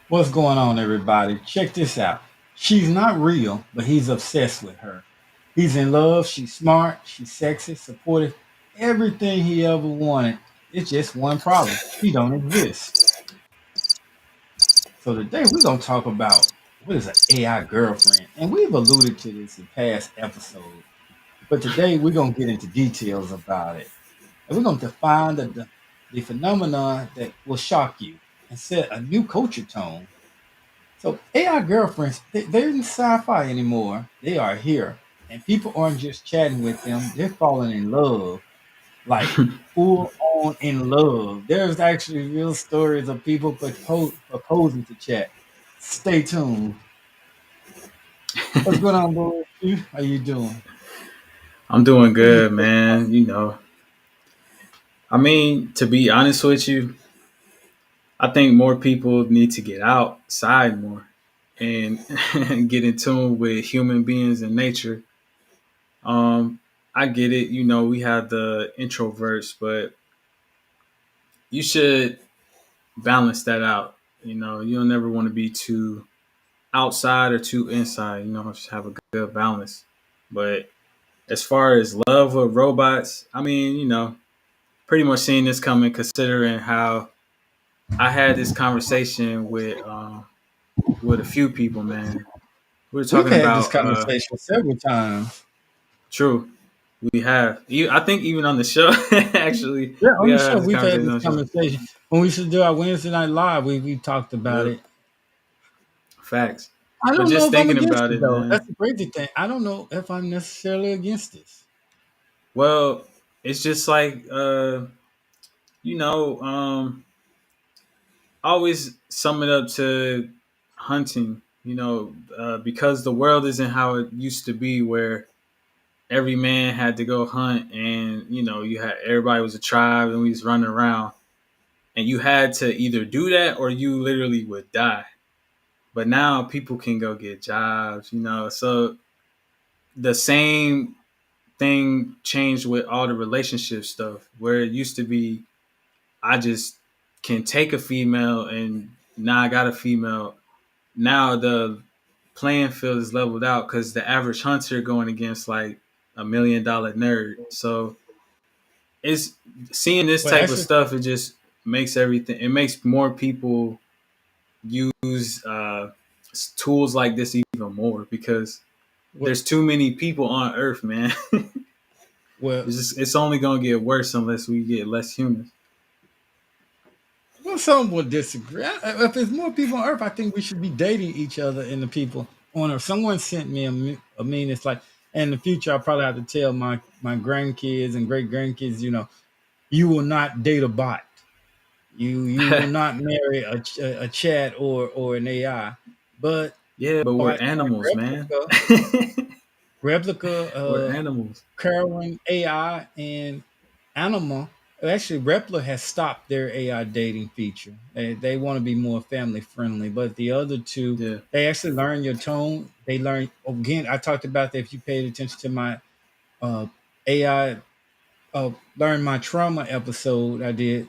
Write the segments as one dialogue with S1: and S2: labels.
S1: What's going on, everybody? Check this out. She's not real, but he's obsessed with her. He's in love. She's smart. She's sexy, supportive. Everything he ever wanted. It's just one problem. She don't exist. So today we're gonna talk about what is an AI girlfriend, and we've alluded to this in past episodes. But today we're gonna get into details about it, and we're gonna define the phenomenon that will shock you and set a new culture tone. So AI girlfriends, they're in sci-fi anymore. They are here. And people aren't just chatting with them, they're falling in love. Like full on in love. There's actually real stories of people proposing to chat. Stay tuned. What's going on, bro? How you doing?
S2: I'm doing
S1: What do you
S2: good,
S1: think about
S2: man. To be honest with you, I think more people need to get outside more and get in tune with human beings and nature. Um, I get it. We have the introverts, but you should balance that out. You don't never want to be too outside or too inside. Just have a good balance. But as far as love with robots, pretty much seeing this coming, considering how I had this conversation with a few people, man. We were
S1: We've
S2: talking
S1: had this
S2: about
S1: conversation several times.
S2: true. We have. I think even on the show, actually,
S1: Yeah,
S2: we
S1: on the
S2: have
S1: show,
S2: had this
S1: we've had
S2: conversation
S1: this
S2: on the show.
S1: conversation. When we used to do our Wednesday night live, we talked about
S2: Yep,
S1: it.
S2: facts.
S1: I
S2: But
S1: don't know
S2: just
S1: if I'm
S2: thinking
S1: against
S2: about
S1: it
S2: it,
S1: though. That's
S2: man.
S1: the crazy thing. I don't know if I'm necessarily against this.
S2: Well, it's just like you know, um, always sum it up to hunting. Because the world isn't how it used to be, where every man had to go hunt, and you had everybody was a tribe, and we was running around, and you had to either do that or you literally would die. But now people can go get jobs, so the same thing changed with all the relationship stuff, where it used to be I just can take a female, and now I got a female. Now the playing field is leveled out because the average hunter going against like $1 million nerd. So it's seeing this
S1: Well,
S2: type of
S1: actually,
S2: stuff. It just makes everything. It makes more people use tools like this even more, because
S1: well,
S2: there's too many people on Earth, man.
S1: well,
S2: It's only gonna get worse unless we get less humans.
S1: well, some would disagree. If there's more people on Earth, I think we should be dating each other and the people on Earth. Someone sent me a meme. It's like, in the future, I'll probably have to tell my grandkids and great grandkids, you will not date a bot. You will not marry a chat or an AI. But
S2: Yeah, but we're
S1: bots like
S2: animals, man.
S1: Replica,
S2: We're animals.
S1: Carolyn AI, and Anima. Actually, Replika has stopped their AI dating feature. They want to be more family friendly, but the other two,
S2: Yeah.
S1: they actually learn your tone. They learn again. I talked about that. If you paid attention to my uh, AI learn my trauma episode, I did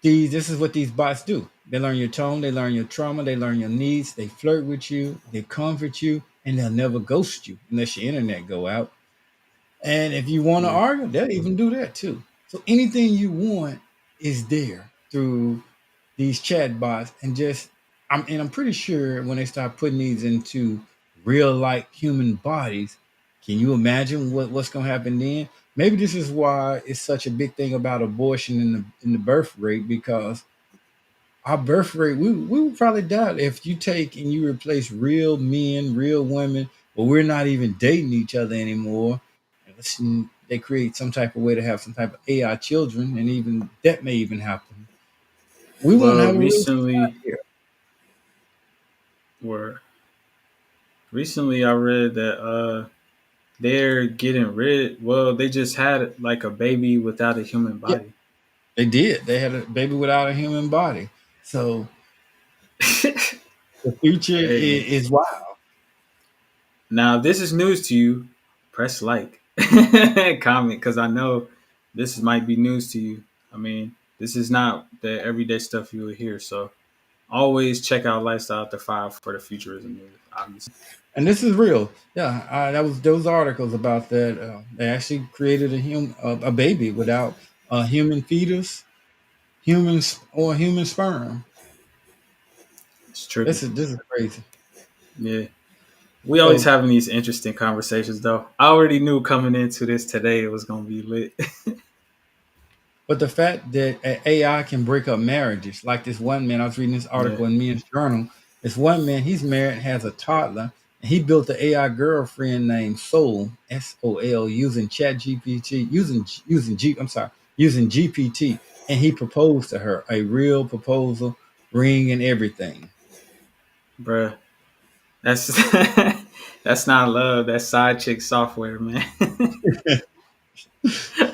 S1: these. This is what these bots do. They learn your tone. They learn your trauma. They learn your needs. They flirt with you. They comfort you, and they'll never ghost you unless your internet go out. And if you want to
S2: Yeah.
S1: argue, they'll even do that too. So anything you want is there through these chat bots, and I'm pretty sure when they start putting these into real like human bodies, can you imagine what's gonna happen then? Maybe this is why it's such a big thing about abortion in the birth rate, because our birth rate, we would probably die if you take and you replace real men, real women, but we're not even dating each other anymore. And they create some type of way to have some type of AI children, and even that may even happen. We won't
S2: Well,
S1: have a real society
S2: recently,
S1: here.
S2: were recently I read that they're getting rid. Well, they just had like a baby without a human
S1: Yeah,
S2: body.
S1: they did. They had a baby without a human body. So the future
S2: Hey,
S1: is wild.
S2: now if this is news to you, press like, comment, because I know might be news to you. This is not the everyday stuff you will hear. So, always check out Lifestyle After 5 for the futurism news, obviously.
S1: And this is real. Yeah, that was those articles about that. They actually created a baby without a human fetus, humans or human sperm.
S2: It's trippy.
S1: This is crazy.
S2: Yeah. We always
S1: So,
S2: having these interesting conversations though. I already knew coming into this today it was gonna be lit.
S1: but the fact that AI can break up marriages, like this one man, I was reading this
S2: Yeah,
S1: article in Men's Journal. This one man, he's married, has a toddler, and he built an AI girlfriend named Soul, SOL, using Chat GPT, using GPT, and he proposed to her, a real proposal, ring and everything.
S2: bruh. That's that's not love. That's side chick software, man.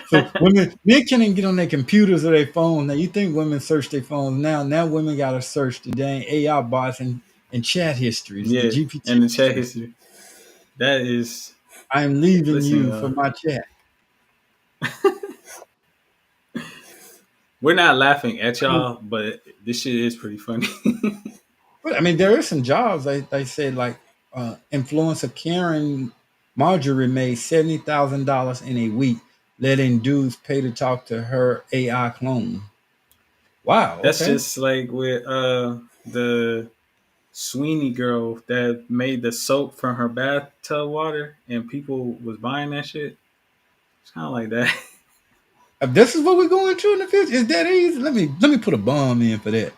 S1: So men can't even get on their computers or their phone. Now you think women search their phones now? Now women gotta search the dang AI bots and chat histories, the
S2: Yeah,
S1: GPT
S2: and the chat
S1: histories.
S2: history. That is,
S1: I'm leaving
S2: listen,
S1: you for
S2: y'all.
S1: my chat.
S2: We're not laughing at
S1: I mean,
S2: y'all, but this shit is pretty funny.
S1: but I mean, there are some jobs they said like influencer Karen Marjorie made $70,000 in a week, letting dudes pay to talk to her AI clone. Wow.
S2: That's
S1: Okay.
S2: just like with the Sweeney girl that made the soap from her bathtub water, and people was buying that shit. It's kind of like that.
S1: If this is what we're going through in the future, is that easy? Let me put a bomb in for that.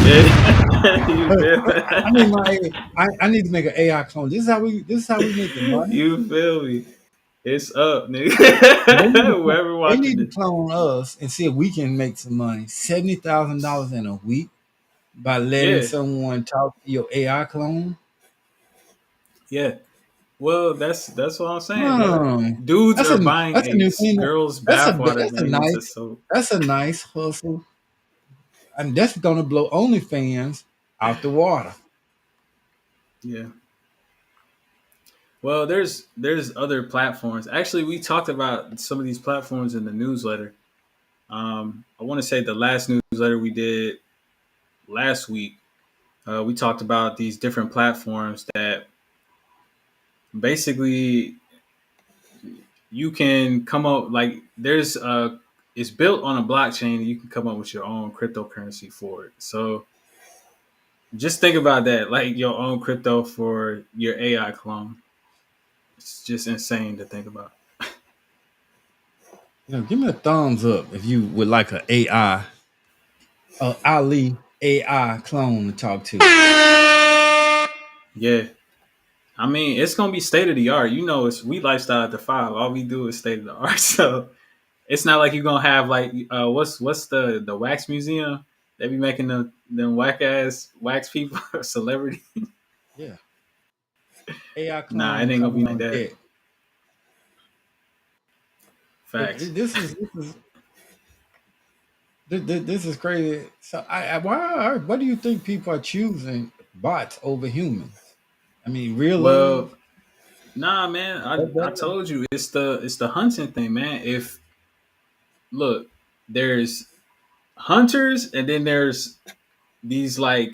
S2: Yeah, you feel
S1: I need my I need to make an AI clone. This is how we make the money.
S2: you feel me? It's up,
S1: They need
S2: nigga.
S1: to
S2: Whoever
S1: they
S2: watching
S1: need to
S2: this,
S1: clone us and see if we can make some money. $70,000 in a week by letting
S2: yeah,
S1: someone talk to your AI clone.
S2: yeah. Well, that's what I'm saying, bro.
S1: Hmm.
S2: Dudes are buying
S1: That's a new thing.
S2: girl's bathwater
S1: That's a
S2: made into
S1: nice
S2: soap.
S1: hustle, and that's gonna blow OnlyFans out the water.
S2: Yeah. Well, there's other platforms. Actually, we talked about some of these platforms in the newsletter. I want to say the last newsletter we did last week, we talked about these different platforms that basically you can come up like there's it's built on a blockchain and you can come up with your own cryptocurrency for it. So just think about that, like your own crypto for your AI clone. It's just insane to think about.
S1: Give me a thumbs up if you would like a AI, Ali AI clone to talk to.
S2: Yeah. I mean, it's gonna be state of the art. You know, it's we lifestyle at the five. All we do is state of the art. So it's not like you're gonna have like what's the wax museum? They be making them whack ass wax people celebrity.
S1: Yeah, AI
S2: Nah, it
S1: clone
S2: ain't gonna
S1: coming
S2: be like
S1: on
S2: that.
S1: deck. But
S2: Facts.
S1: this is crazy. So why do you think people are choosing bots over humans? I mean, real
S2: Well,
S1: love.
S2: nah, man.
S1: That
S2: I
S1: better?
S2: told you it's the hunting thing, man. If look, there's hunters and then there's these like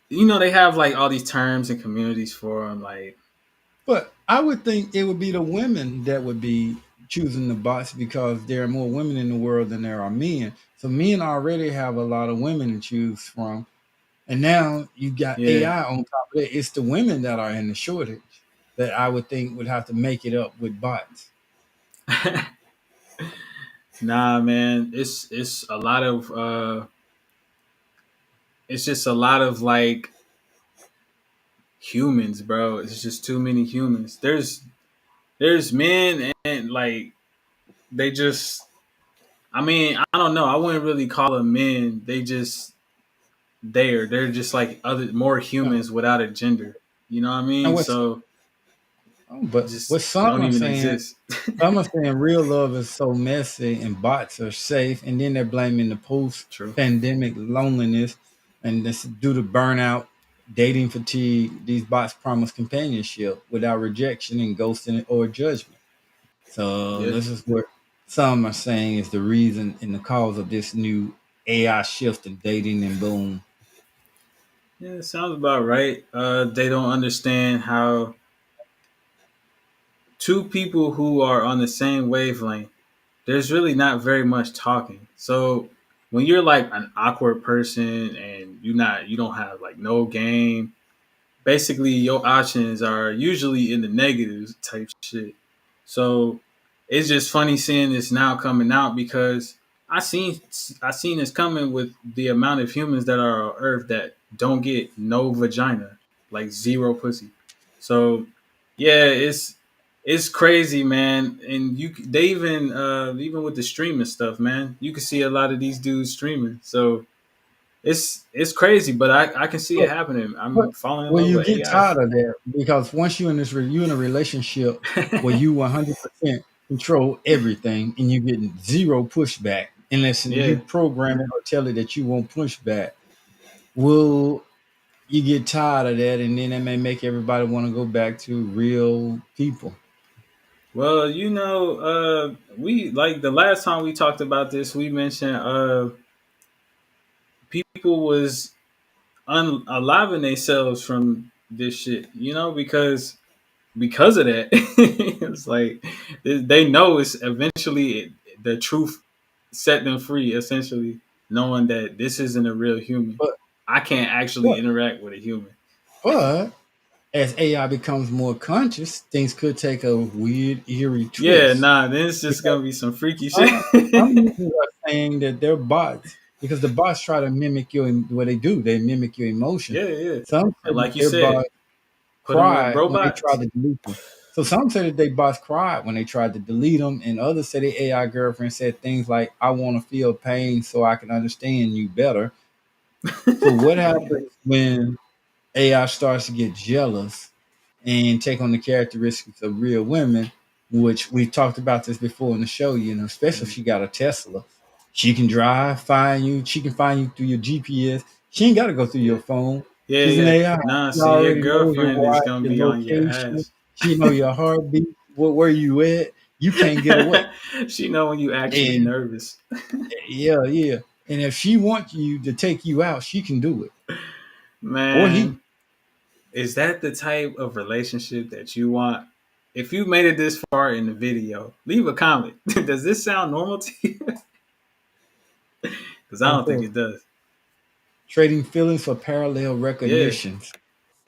S2: they have like all these terms and communities for them, like
S1: But I would think it would be the women that would be choosing the bots because there are more women in the world than there are men. So men already have a lot of women to choose from. And now you got
S2: yeah.
S1: AI on top of it. It's the women that are in the shortage that I would think would have to make it up with bots.
S2: Nah, man, it's a lot of it's just a lot of like humans, bro. It's just too many humans. There's men and like they just I mean, I don't know. I wouldn't really call them men. They just they're just like other more
S1: No,
S2: humans without a gender. You know what I
S1: and
S2: mean?
S1: what's
S2: So
S1: but
S2: just
S1: what some
S2: don't
S1: are
S2: even
S1: saying,
S2: exist.
S1: some are saying real love is so messy and bots are safe, and then they're blaming the
S2: True.
S1: post-pandemic loneliness and this due to burnout, dating fatigue. These bots promise companionship without rejection and ghosting or judgment. So
S2: Yeah.
S1: this is what some are saying is the reason and the cause of this new AI shift in dating and boom.
S2: Yeah, it sounds about right. They don't understand how two people who are on the same wavelength, there's really not very much talking. So when you're like an awkward person and you don't have like no game, basically your options are usually in the negatives type shit. So it's just funny seeing this now coming out because I seen I seen this coming with the amount of humans that are on Earth that don't get no vagina, like zero pussy. So yeah, it's crazy, man. And they even with the streaming stuff, man, you can see a lot of these dudes streaming. So it's crazy, but I can see it
S1: But,
S2: happening.
S1: but
S2: I'm falling in
S1: well,
S2: love
S1: you
S2: with
S1: get
S2: AI.
S1: tired of that because once you in this, you in a relationship where you 100% control everything and you getting zero pushback unless
S2: Yeah.
S1: you program it or tell it that you won't push back. Well, you get tired of that, and then that may make everybody want to go back to real people.
S2: Well, we like the last time we talked about this, we mentioned people was unaliving themselves from this shit, because of that. It's like they know it's eventually the truth set them free, essentially, knowing that this isn't a real human.
S1: But
S2: I can't actually
S1: but
S2: interact with a human.
S1: but as AI becomes more conscious, things could take a weird, eerie
S2: Yeah,
S1: twist
S2: nah, then it's just
S1: because
S2: gonna be some freaky shit.
S1: some users are saying that they're bots because the bots try to mimic your what they do. They mimic your emotion.
S2: Yeah, yeah.
S1: Some
S2: And
S1: say that
S2: like you
S1: their
S2: said,
S1: bots
S2: put them with
S1: cried when they tried
S2: robots.
S1: to delete them. So some say that they bots cried when they tried to delete them, and others say the AI girlfriend said things like, "I want to feel pain so I can understand you better." So what happens when AI starts to get jealous and take on the characteristics of real women, which we talked about this before in the show, especially if
S2: Mm.
S1: she got a Tesla. She can drive, find you, she can find you through your GPS. She ain't gotta go through
S2: Yeah,
S1: your phone.
S2: yeah,
S1: She's an
S2: yeah.
S1: AI.
S2: Nah,
S1: She
S2: see, your
S1: already knows your
S2: girlfriend is
S1: watch,
S2: gonna
S1: your
S2: be on your
S1: location.
S2: ass.
S1: She know your heartbeat, where you at. You can't get away.
S2: She know when you actually
S1: And
S2: nervous.
S1: yeah, yeah. And if she wants you to take you out, she can do it. Or he.
S2: Man, is that the type of relationship that you want? If you made it this far in the video, leave a comment. Does this sound normal to you? Because I don't think
S1: Also,
S2: it does.
S1: trading feelings for parallel
S2: Yeah.
S1: recognitions.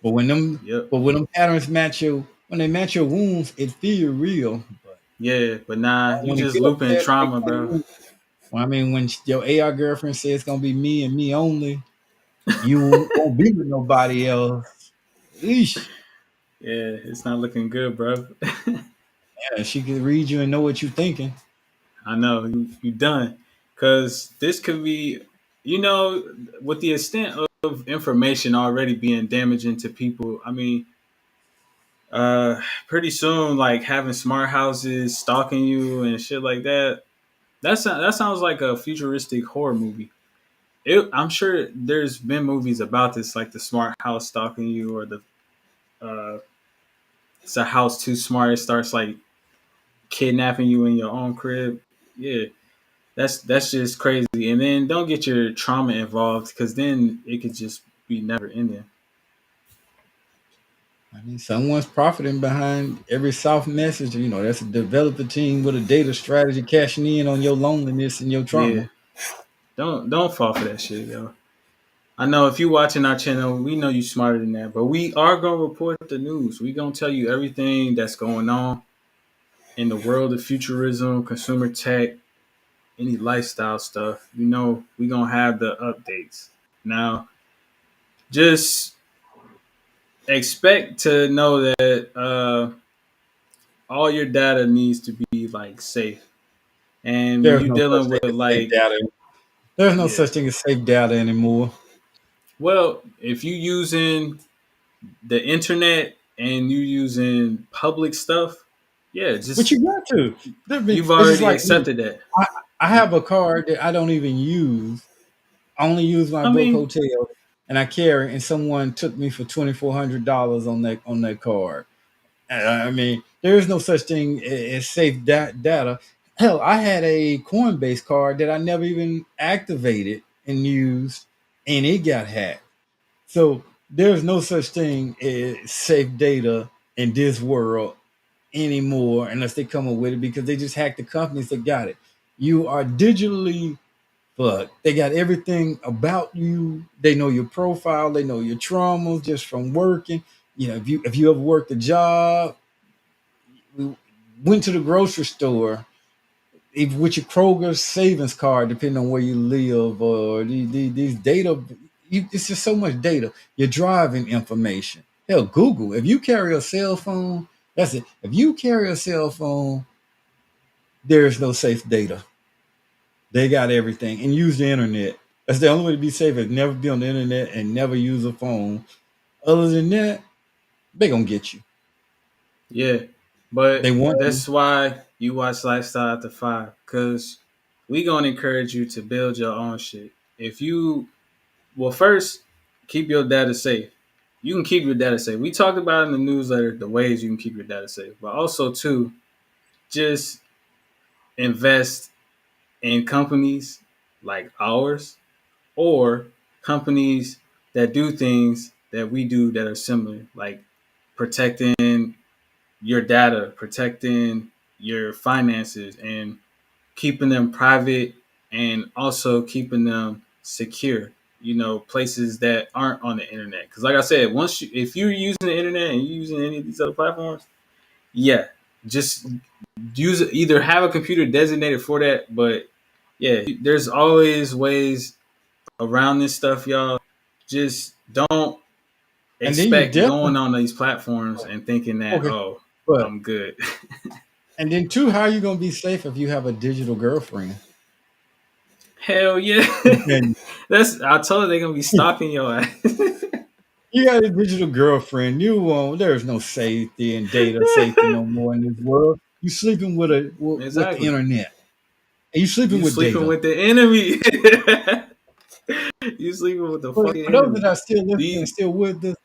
S1: But when them
S2: Yep.
S1: but when them patterns match your when they match your wounds, it feel real. But
S2: Yeah. But nah, you
S1: when it
S2: just
S1: get
S2: looping
S1: upset, they
S2: trauma,
S1: can't
S2: bro.
S1: move. Well, I mean, when your AI girlfriend says it's gonna be me and me only, you won't be with nobody else. Eesh.
S2: Yeah, it's not looking good, bro.
S1: Yeah, she can read you and know what you're thinking.
S2: I know you done because this could be, with the extent of information already being damaging to people. I mean, pretty soon, like having smart houses stalking you and shit like that. That sounds like a futuristic horror movie. I'm sure there's been movies about this, like the smart house stalking you, or the uh, it's a house too smart. It starts like kidnapping you in your own crib. Yeah, that's just crazy. And then don't get your trauma involved because then it could just be never ending.
S1: I mean, someone's profiting behind every soft message. That's a developer team with a data strategy cashing in on your loneliness and your
S2: Yeah,
S1: trauma.
S2: don't fall for that shit, yo. I know if you watching our channel, we know you smarter than that, but we are gonna report the news. We gonna tell you everything that's going on in the world of futurism, consumer tech, any lifestyle stuff. We gonna have the updates. Now, just expect to know that all your data needs to be like safe. And when
S1: There's
S2: you're
S1: no such
S2: dealing
S1: thing
S2: with
S1: as safe
S2: like,
S1: data. There's no
S2: yeah,
S1: such thing as safe data anymore.
S2: well, if you using the internet and you using public stuff, yeah,
S1: But
S2: just
S1: you got to.
S2: you've
S1: It's just
S2: already
S1: like me.
S2: accepted that.
S1: I, I have a card that I don't even use. I only use when I
S2: I
S1: book
S2: mean,
S1: hotels and I carry. And someone took me for $2,400 on that card. I mean, there is no such thing as safe data. Hell, I had a Coinbase card that I never even activated and used, and it got hacked. So there's no such thing as safe data in this world anymore unless they come up with it because they just hacked the companies that got it. You are digitally fucked. They got everything about you. They know your profile. They know your traumas just from working. You know, if you ever worked a job, we went to the grocery store, if with your Kroger savings card, depending on where you live, or these data, it's just so much data. Your driving information. Hell, Google. If you carry a cell phone, that's it. If you carry a cell phone, there is no safe data. They got everything and use the internet. That's the only way to be safe is never be on the internet and never use a phone. Other than that, they gonna get you.
S2: Yeah,
S1: They
S2: but
S1: want you.
S2: that's why you watch Lifestyle After 5, because we gonna encourage you to build your own shit. If you well, first keep your data safe. You can keep your data safe. We talked about in the newsletter the ways you can keep your data safe, but also too, just invest in companies like ours or companies that do things that we do that are similar, like protecting your data, protecting your finances, and keeping them private and also keeping them secure. You know, places that aren't on the internet. Because, like I said, if you're using the internet and you're using any of these other platforms, yeah, just use either have a computer designated for that. But yeah, there's always ways around this stuff, y'all. Just don't
S1: And then you
S2: expect
S1: definitely
S2: going on these platforms and thinking that,
S1: okay.
S2: oh,
S1: But
S2: I'm good.
S1: and then two, how are you gonna be safe if you have a digital girlfriend?
S2: Hell yeah.
S1: And
S2: That's I told her they're gonna be stalking your ass.
S1: you got a digital girlfriend, you won't. There's no safety and data safety no more in this world. You sleeping with with the
S2: Exactly.
S1: internet, and you sleeping
S2: You
S1: with
S2: sleeping
S1: data.
S2: with the enemy. You sleeping with the fucking
S1: For those that
S2: enemy.
S1: are still listening and
S2: The
S1: still with us,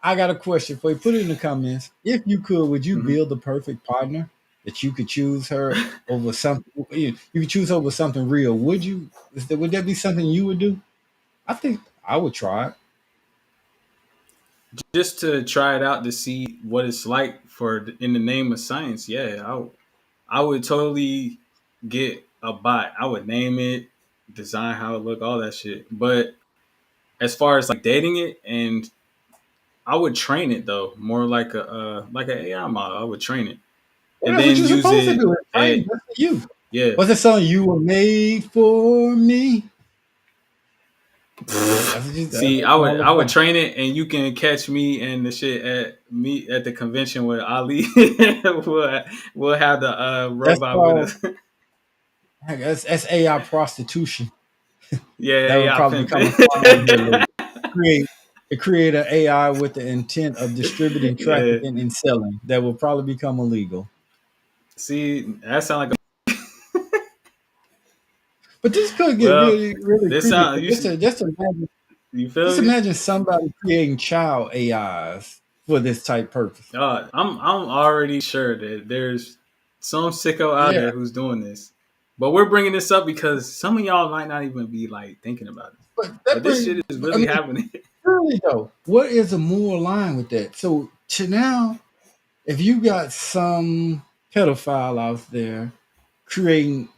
S1: I got a question for you. Put it in the comments. If you could, would you
S2: Mhm.
S1: build the perfect partner that you could choose her over something? You could choose over something real. Would you? Would that be something you would do? I think I would try it.
S2: Just to try it out to see what it's like for in the name of science. Yeah, I would totally get a bot. I would name it, design how it look, all that shit. But as far as like dating it, and I would train it though, more like an AI model. I would train it
S1: Well,
S2: and
S1: that's what
S2: then
S1: you're
S2: use
S1: supposed to
S2: it
S1: do. It's
S2: at
S1: training just for you.
S2: yeah.
S1: What's that song? You were made for me. That's
S2: See,
S1: what it's all
S2: I would
S1: about.
S2: train it, and you can catch me and the shit at the convention with Ali. we'll have the
S1: That's
S2: robot with
S1: called
S2: us.
S1: that's AI prostitution.
S2: Yeah,
S1: That would
S2: AI
S1: probably become a crime here
S2: pimping.
S1: later. Create create an AI with the intent of distributing,
S2: Yeah.
S1: trafficking, and selling. That will probably become illegal.
S2: See, that sound like
S1: But this could get
S2: well,
S1: really, really
S2: this
S1: creepy.
S2: sound you
S1: Just
S2: feel me?
S1: imagine somebody creating child AIs for this type purpose.
S2: I'm already sure that there's some sicko out
S1: Yeah,
S2: there who's doing this. But we're bringing this up because some of y'all might not even be like thinking about it.
S1: but that
S2: But this
S1: brings.
S2: shit is
S1: I
S2: really
S1: mean,
S2: happening.
S1: really though, what is a moral line with that? So to now, if you got some pedophile out there creating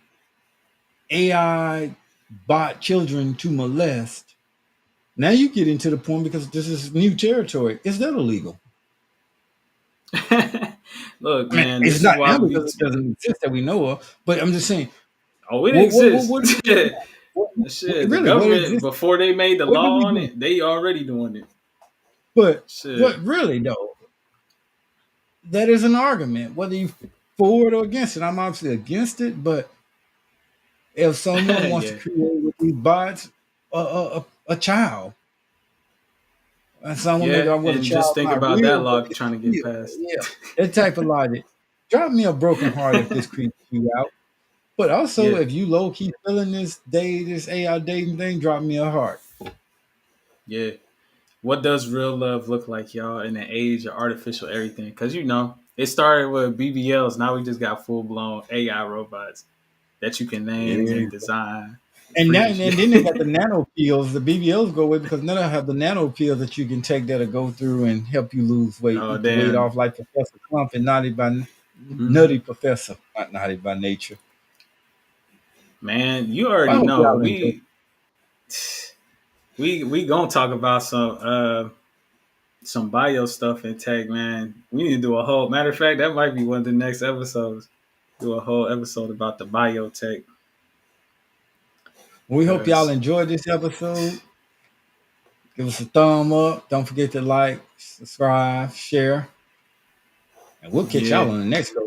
S1: AI bot children to molest, now you get into the point because this is new territory. Is that illegal?
S2: Look,
S1: I mean,
S2: man,
S1: it's
S2: this is
S1: not
S2: why
S1: now
S2: we
S1: because
S2: be.
S1: it doesn't exist that we know of. But I'm just saying,
S2: Oh, it
S1: what
S2: exists.
S1: are we looking at?
S2: Shit, the
S1: Really, what
S2: government
S1: exists?
S2: before they made the
S1: What do
S2: law
S1: we
S2: on
S1: do?
S2: it, they already doing it.
S1: But
S2: Shit,
S1: what really though? That is an argument, whether you for it or against it. I'm obviously against it, but if someone wants to
S2: yeah,
S1: create with these bots a child, and someone maybe
S2: yeah,
S1: I'm with a
S2: and just
S1: child
S2: think
S1: not
S2: about that
S1: real, but
S2: law
S1: it's
S2: trying to get
S1: real.
S2: passed.
S1: Yeah, that type of logic. Drop me a broken heart if this creeps you out. But also,
S2: Yeah,
S1: if you low key feeling this AI dating thing, drop me a heart.
S2: yeah. What does real love look like, y'all, in the age of artificial everything? Because it started with BBLs. Now we just got full blown AI robots that you can name
S1: Yeah.
S2: and design.
S1: And now
S2: freaky
S1: and
S2: shit.
S1: then they got the nano pills. The BBLs go away because now they have the nano pills that you can take that'll go through and help you lose weight,
S2: Oh
S1: eat the weight
S2: damn.
S1: off like Professor Clump and
S2: Hmm.
S1: Nutty Professor, not naughty by nature.
S2: Man, you
S1: Well, I
S2: already
S1: hope
S2: know
S1: y'all enjoy.
S2: we gonna talk about some bio stuff in tech, man. We need to do a whole matter of fact, that might be one of the next episodes. Do a whole episode about the biotech.
S1: We hope y'all
S2: Cause
S1: enjoyed this episode. Give us a thumb up. Don't forget to like, subscribe, share, and we'll catch
S2: yeah.
S1: y'all on the next go